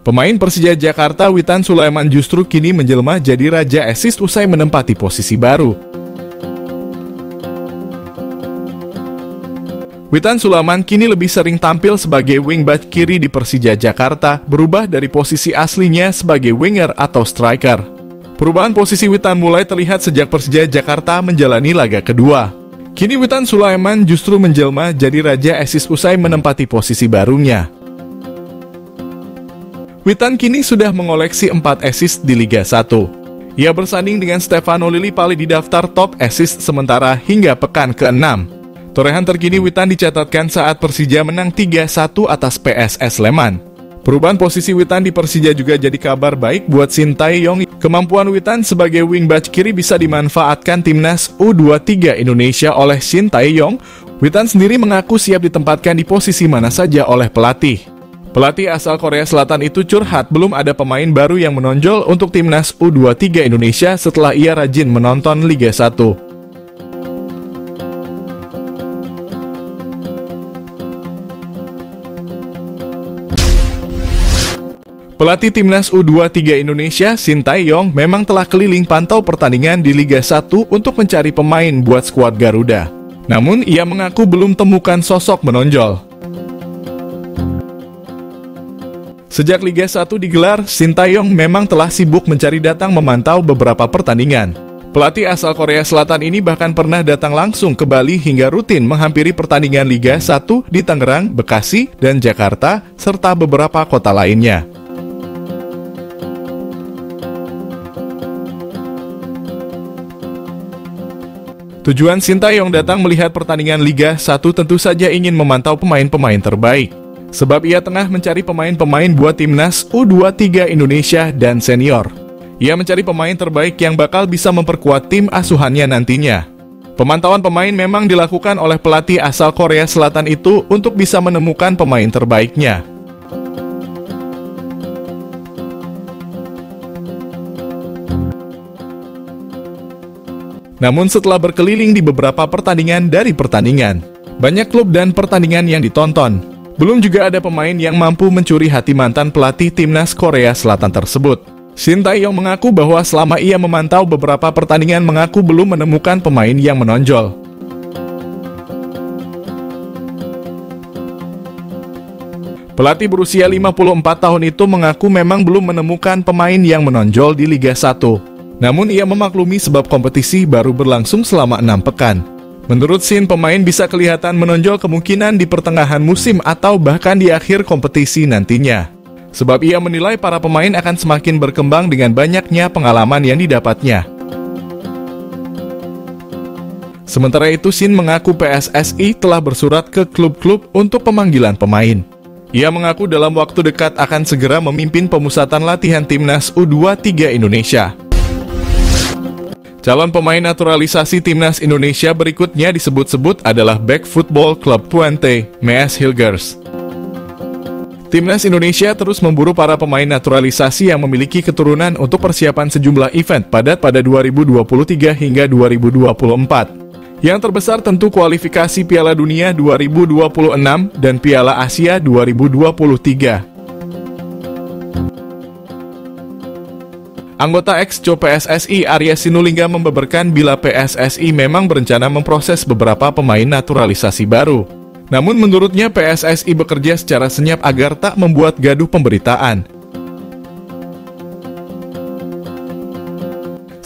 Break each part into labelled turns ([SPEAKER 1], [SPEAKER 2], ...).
[SPEAKER 1] Pemain Persija Jakarta Witan Sulaiman justru kini menjelma jadi raja assist usai menempati posisi baru. Witan Sulaiman kini lebih sering tampil sebagai wingback kiri di Persija Jakarta, berubah dari posisi aslinya sebagai winger atau striker. Perubahan posisi Witan mulai terlihat sejak Persija Jakarta menjalani laga kedua. Kini Witan Sulaiman justru menjelma jadi raja assist usai menempati posisi barunya. Witan kini sudah mengoleksi 4 assist di Liga 1. Ia bersanding dengan Stefano Lillipali di daftar top assist sementara hingga pekan ke-6. Torehan terkini Witan dicatatkan saat Persija menang 3-1 atas PSS Sleman. Perubahan posisi Witan di Persija juga jadi kabar baik buat Shin Tae-yong. Kemampuan Witan sebagai wingback kiri bisa dimanfaatkan timnas U23 Indonesia oleh Shin Tae-yong. Witan sendiri mengaku siap ditempatkan di posisi mana saja oleh pelatih. Pelatih asal Korea Selatan itu curhat belum ada pemain baru yang menonjol untuk timnas U23 Indonesia setelah ia rajin menonton Liga 1. Pelatih timnas U23 Indonesia, Shin Tae-yong, memang telah keliling pantau pertandingan di Liga 1 untuk mencari pemain buat skuad Garuda. Namun, ia mengaku belum temukan sosok menonjol. Sejak Liga 1 digelar, Shin Tae-yong memang telah sibuk mencari datang memantau beberapa pertandingan. Pelatih asal Korea Selatan ini bahkan pernah datang langsung ke Bali hingga rutin menghampiri pertandingan Liga 1 di Tangerang, Bekasi, dan Jakarta, serta beberapa kota lainnya. Tujuan Shin Tae-yong datang melihat pertandingan Liga 1 tentu saja ingin memantau pemain-pemain terbaik. Sebab ia tengah mencari pemain-pemain buat timnas U23 Indonesia dan senior. Ia mencari pemain terbaik yang bakal bisa memperkuat tim asuhannya nantinya. Pemantauan pemain memang dilakukan oleh pelatih asal Korea Selatan itu untuk bisa menemukan pemain terbaiknya. Namun setelah berkeliling di beberapa pertandingan dari pertandingan, banyak klub dan pertandingan yang ditonton, belum juga ada pemain yang mampu mencuri hati mantan pelatih timnas Korea Selatan tersebut. Shin Tae-yong mengaku bahwa selama ia memantau beberapa pertandingan mengaku belum menemukan pemain yang menonjol. Pelatih berusia 54 tahun itu mengaku memang belum menemukan pemain yang menonjol di Liga 1. Namun ia memaklumi sebab kompetisi baru berlangsung selama 6 pekan. Menurut Shin, pemain bisa kelihatan menonjol kemungkinan di pertengahan musim atau bahkan di akhir kompetisi nantinya. Sebab ia menilai para pemain akan semakin berkembang dengan banyaknya pengalaman yang didapatnya. Sementara itu, Shin mengaku PSSI telah bersurat ke klub-klub untuk pemanggilan pemain. Ia mengaku dalam waktu dekat akan segera memimpin pemusatan latihan timnas U23 Indonesia. Calon pemain naturalisasi timnas Indonesia berikutnya disebut-sebut adalah bek Football Club Twente, Mees Hilgers. Timnas Indonesia terus memburu para pemain naturalisasi yang memiliki keturunan untuk persiapan sejumlah event padat pada 2023 hingga 2024. Yang terbesar tentu kualifikasi Piala Dunia 2026 dan Piala Asia 2023. Anggota ex-Co PSSI Arya Sinulinga membeberkan bila PSSI memang berencana memproses beberapa pemain naturalisasi baru. Namun menurutnya PSSI bekerja secara senyap agar tak membuat gaduh pemberitaan.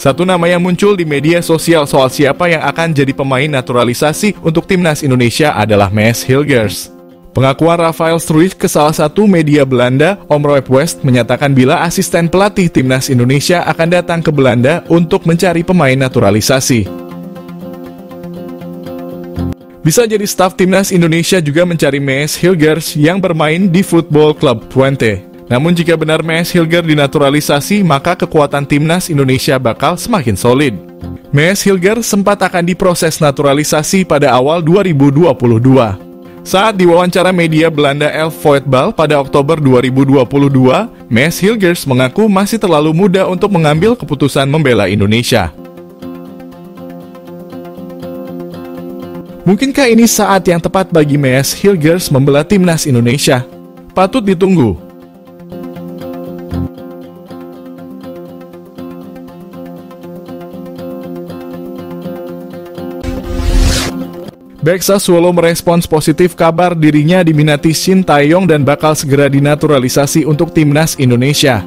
[SPEAKER 1] Satu nama yang muncul di media sosial soal siapa yang akan jadi pemain naturalisasi untuk timnas Indonesia adalah Mees Hilgers. Pengakuan Rafael Struijff ke salah satu media Belanda, Omroep West, menyatakan bila asisten pelatih timnas Indonesia akan datang ke Belanda untuk mencari pemain naturalisasi. Bisa jadi staf timnas Indonesia juga mencari Mees Hilgers yang bermain di Football Club Twente. Namun jika benar Mees Hilgers dinaturalisasi, maka kekuatan timnas Indonesia bakal semakin solid. Mees Hilgers sempat akan diproses naturalisasi pada awal 2022. Saat diwawancara media Belanda Elf Voetbal pada Oktober 2022, Mees Hilgers mengaku masih terlalu muda untuk mengambil keputusan membela Indonesia. Mungkinkah ini saat yang tepat bagi Mees Hilgers membela timnas Indonesia? Patut ditunggu. Bek Sassuolo merespons positif kabar dirinya diminati Shin Tae-yong dan bakal segera dinaturalisasi untuk timnas Indonesia.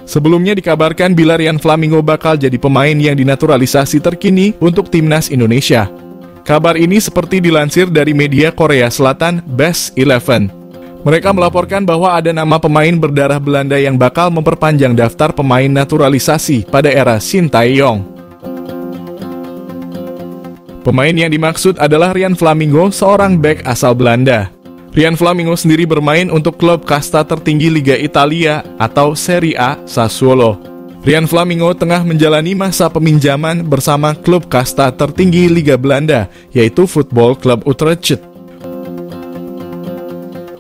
[SPEAKER 1] Sebelumnya dikabarkan bila Ryan Flamingo bakal jadi pemain yang dinaturalisasi terkini untuk timnas Indonesia. Kabar ini seperti dilansir dari media Korea Selatan, Best 11. Mereka melaporkan bahwa ada nama pemain berdarah Belanda yang bakal memperpanjang daftar pemain naturalisasi pada era Shin Tae-yong. Pemain yang dimaksud adalah Ryan Flamingo, seorang bek asal Belanda. Ryan Flamingo sendiri bermain untuk klub kasta tertinggi Liga Italia atau Serie A, Sassuolo. Ryan Flamingo tengah menjalani masa peminjaman bersama klub kasta tertinggi Liga Belanda, yaitu Football Club Utrecht.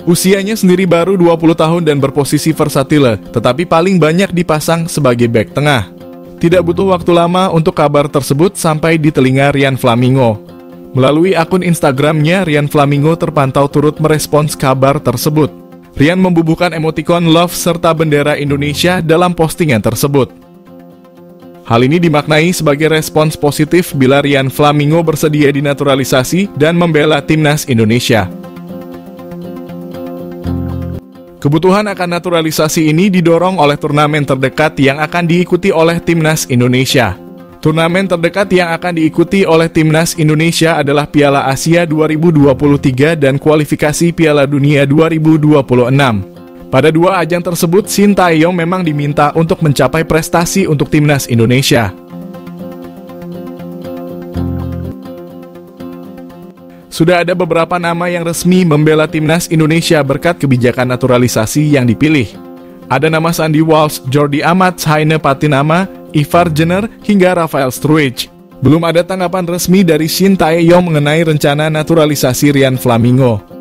[SPEAKER 1] Usianya sendiri baru 20 tahun dan berposisi versatile, tetapi paling banyak dipasang sebagai bek tengah. Tidak butuh waktu lama untuk kabar tersebut sampai di telinga Ryan Flamingo. Melalui akun Instagramnya, Ryan Flamingo terpantau turut merespons kabar tersebut. Ryan membubuhkan emotikon love serta bendera Indonesia dalam postingan tersebut. Hal ini dimaknai sebagai respons positif bila Ryan Flamingo bersedia dinaturalisasi dan membela timnas Indonesia. Kebutuhan akan naturalisasi ini didorong oleh turnamen terdekat yang akan diikuti oleh timnas Indonesia. Turnamen terdekat yang akan diikuti oleh timnas Indonesia adalah Piala Asia 2023 dan kualifikasi Piala Dunia 2026. Pada dua ajang tersebut, Shin Tae-yong memang diminta untuk mencapai prestasi untuk timnas Indonesia. Sudah ada beberapa nama yang resmi membela timnas Indonesia berkat kebijakan naturalisasi yang dipilih. Ada nama Sandy Walsh, Jordi Amat, Heine Patinama, Ivar Jenner, hingga Rafael Struijk. Belum ada tanggapan resmi dari Shin Tae-yong mengenai rencana naturalisasi Ryan Flamingo.